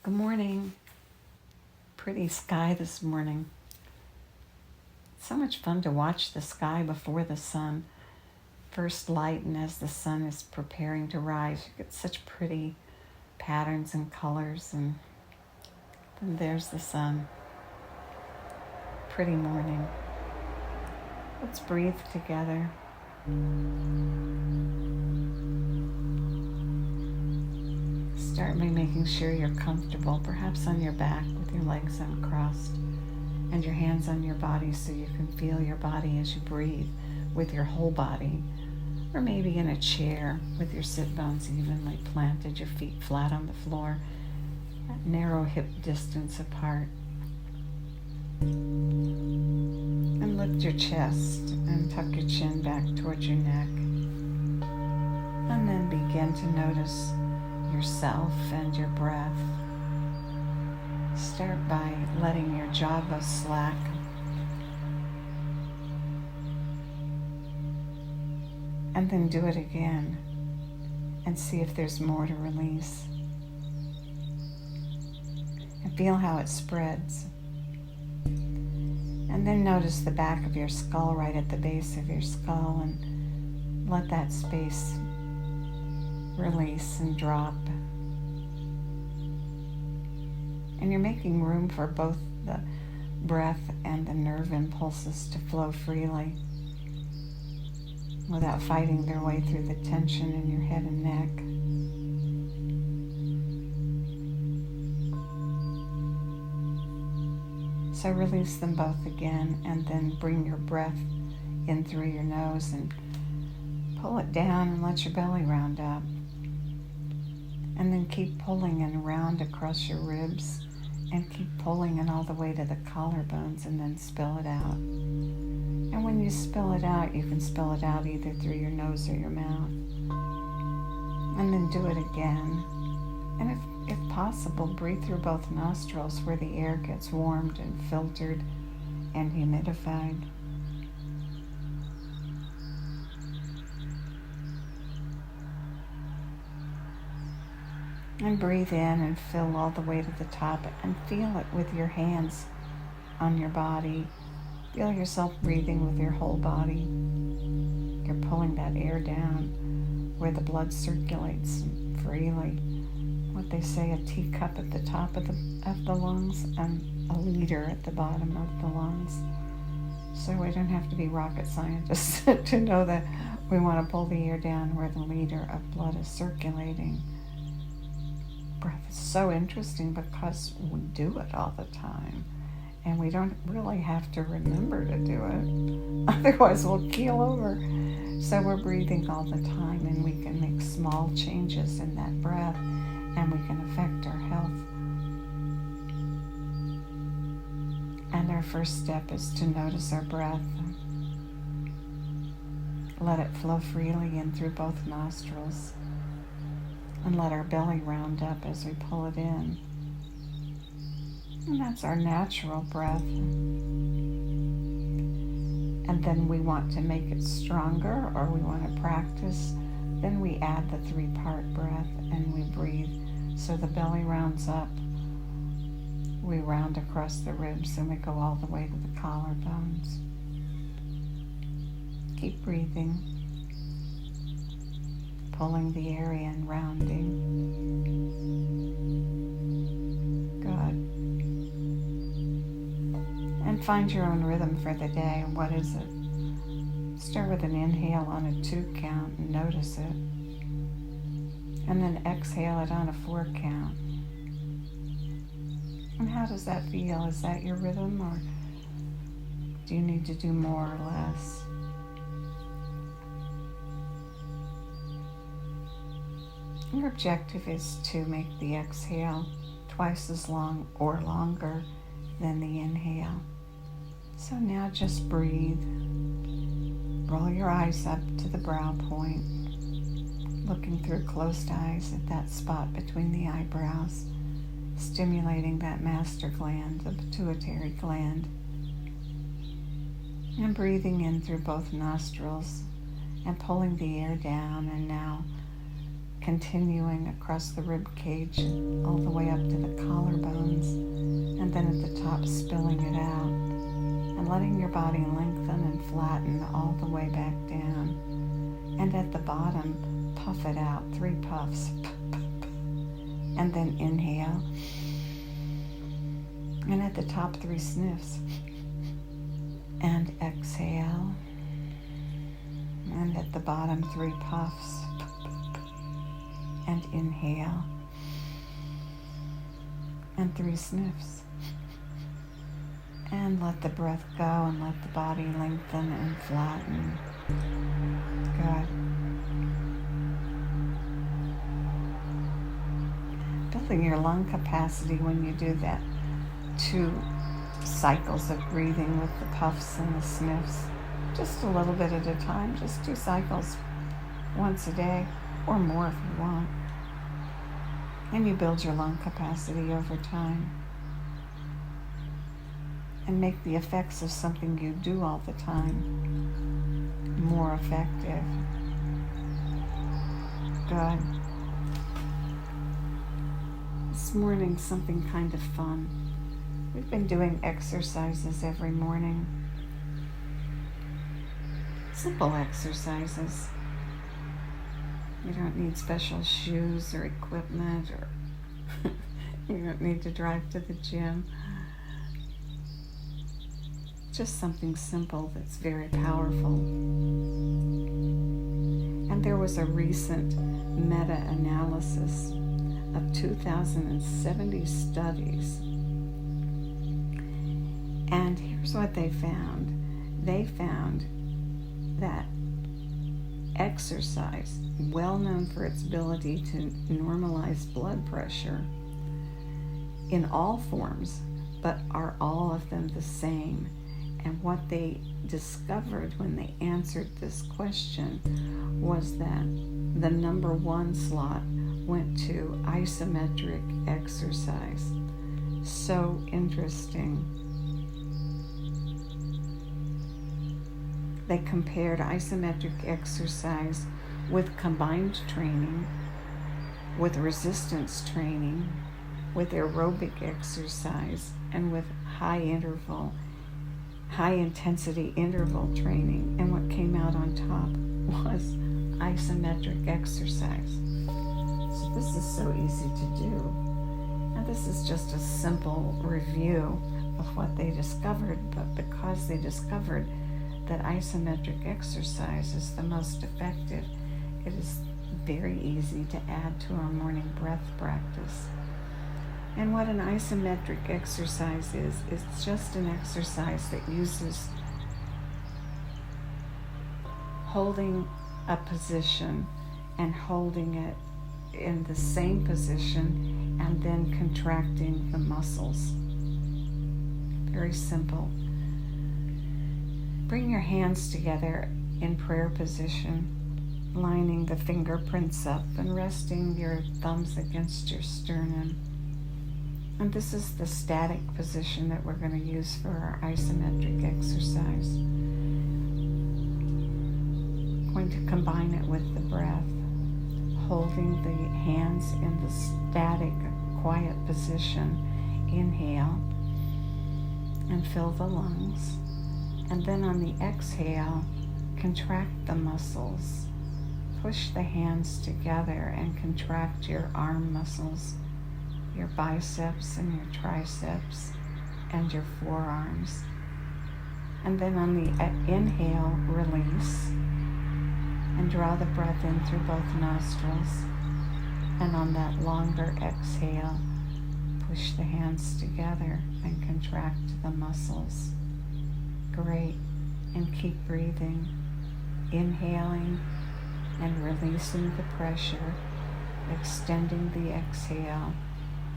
Good morning. Pretty sky this morning. So much fun to watch the sky before the sun first light, and as the sun is preparing to rise, you get such pretty patterns and colors, and then there's the sun. Pretty morning. Let's breathe together. Start by making sure you're comfortable, perhaps on your back with your legs uncrossed and your hands on your body so you can feel your body as you breathe with your whole body, or maybe in a chair with your sit bones evenly planted, your feet flat on the floor, at narrow hip distance apart. And lift your chest and tuck your chin back towards your neck. And then begin to notice yourself and your breath. Start by letting your jaw go slack. And then do it again and see if there's more to release. And feel how it spreads. And then notice the back of your skull, right at the base of your skull, and let that space release and drop. And you're making room for both the breath and the nerve impulses to flow freely without fighting their way through the tension in your head and neck. So release them both again, and then bring your breath in through your nose and pull it down and let your belly round up. And then keep pulling and round across your ribs, and keep pulling and all the way to the collarbones, and then spill it out. And when you spill it out, you can spill it out either through your nose or your mouth. And then do it again. And if possible, breathe through both nostrils where the air gets warmed and filtered and humidified. And breathe in and fill all the way to the top, and feel it with your hands on your body. Feel yourself breathing with your whole body. You're pulling that air down where the blood circulates freely. What they say, a teacup at the top of the lungs and a liter at the bottom of the lungs. So we don't have to be rocket scientists to know that we want to pull the air down where the liter of blood is circulating. Breath is so interesting because we do it all the time, and we don't really have to remember to do it. Otherwise we'll keel over. So we're breathing all the time, and we can make small changes in that breath, and we can affect our health. And our first step is to notice our breath. Let it flow freely in through both nostrils. And let our belly round up as we pull it in. And that's our natural breath. And then we want to make it stronger, or we want to practice. Then we add the 3-part breath, and we breathe so the belly rounds up. We round across the ribs, and we go all the way to the collarbones. Keep breathing. Pulling the air in, rounding. Good. And find your own rhythm for the day. What is it? Start with an inhale on a 2 count and notice it. And then exhale it on a 4 count. And how does that feel? Is that your rhythm, or do you need to do more or less? Your objective is to make the exhale twice as long or longer than the inhale. So now just breathe. Roll your eyes up to the brow point, looking through closed eyes at that spot between the eyebrows, stimulating that master gland, the pituitary gland. And breathing in through both nostrils and pulling the air down, and now continuing across the rib cage all the way up to the collarbones, and then at the top spilling it out and letting your body lengthen and flatten all the way back down. And at the bottom, puff it out, 3 puffs, and then inhale. And at the top, 3 sniffs, and exhale. And at the bottom, 3 puffs, and inhale, and 3 sniffs. And let the breath go and let the body lengthen and flatten. Good. Building your lung capacity when you do that 2 cycles of breathing with the puffs and the sniffs. Just a little bit at a time, just 2 cycles once a day or more if you want. And you build your lung capacity over time and make the effects of something you do all the time more effective. Good. This morning, something kind of fun. We've been doing exercises every morning. Simple exercises. You don't need special shoes or equipment, or you don't need to drive to the gym. Just something simple that's very powerful. And there was a recent meta-analysis of 2,070 studies. And here's what they found. They found that exercise, well known for its ability to normalize blood pressure in all forms, but are all of them the same? And what they discovered when they answered this question was that the number 1 slot went to isometric exercise. So interesting. They compared isometric exercise with combined training, with resistance training, with aerobic exercise, and with high intensity interval training. And what came out on top was isometric exercise. So this is so easy to do. And this is just a simple review of what they discovered, but because they discovered that isometric exercise is the most effective, it is very easy to add to our morning breath practice. And what an isometric exercise is, it's just an exercise that uses holding a position and holding it in the same position and then contracting the muscles. Very simple. Bring your hands together in prayer position, lining the fingerprints up and resting your thumbs against your sternum. And this is the static position that we're going to use for our isometric exercise. Going to combine it with the breath, holding the hands in the static, quiet position. Inhale and fill the lungs. And then on the exhale, contract the muscles. Push the hands together and contract your arm muscles, your biceps and your triceps and your forearms. And then on the inhale, release and draw the breath in through both nostrils. And on that longer exhale, push the hands together and contract the muscles. Great. And keep breathing, inhaling and releasing the pressure, extending the exhale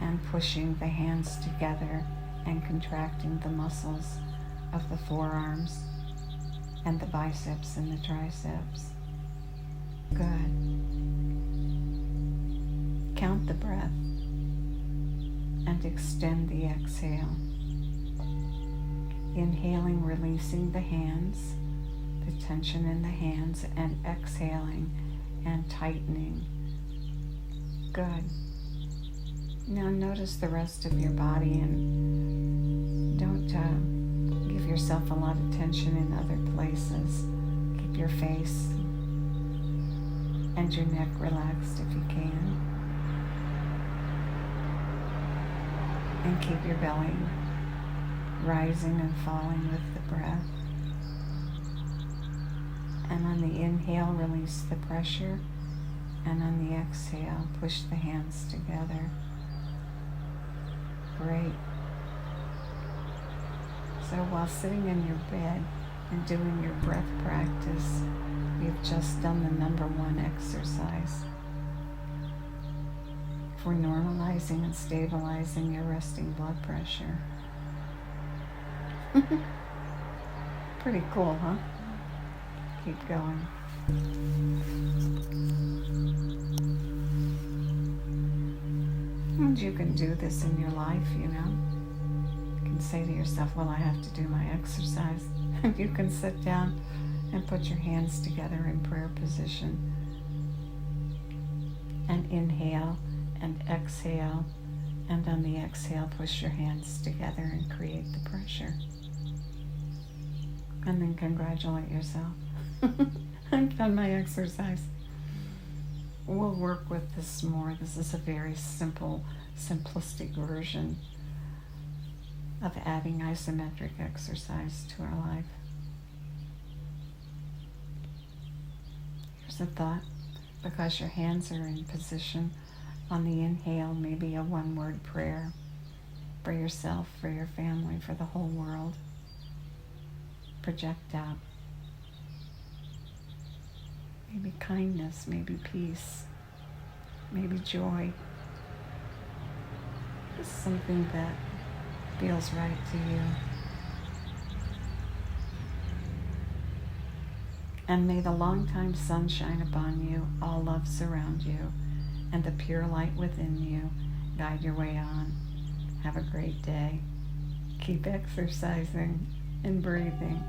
and pushing the hands together and contracting the muscles of the forearms and the biceps and the triceps. Good. Count the breath and extend the exhale. Inhaling, releasing the hands, the tension in the hands, and exhaling and tightening Good. Now notice the rest of your body and don't give yourself a lot of tension in other places. Keep your face and your neck relaxed if you can. And keep your belly rising and falling with the breath. And on the inhale, release the pressure. And on the exhale, push the hands together. Great. So while sitting in your bed and doing your breath practice, you've just done the number one exercise for normalizing and stabilizing your resting blood pressure. Pretty cool, huh? Keep going. And you can do this in your life, you know. You can say to yourself, well, I have to do my exercise. And you can sit down and put your hands together in prayer position. And inhale and exhale. And on the exhale, push your hands together and create the pressure. And then congratulate yourself. I've done my exercise. We'll work with this more. This is a very simple, simplistic version of adding isometric exercise to our life. Here's a thought. Because your hands are in position, on the inhale, maybe a one-word prayer for yourself, for your family, for the whole world. Project out. Maybe kindness, maybe peace, maybe joy. Just something that feels right to you. And may the long-time sun shine upon you, all love surround you, and the pure light within you guide your way on. Have a great day. Keep exercising and breathing.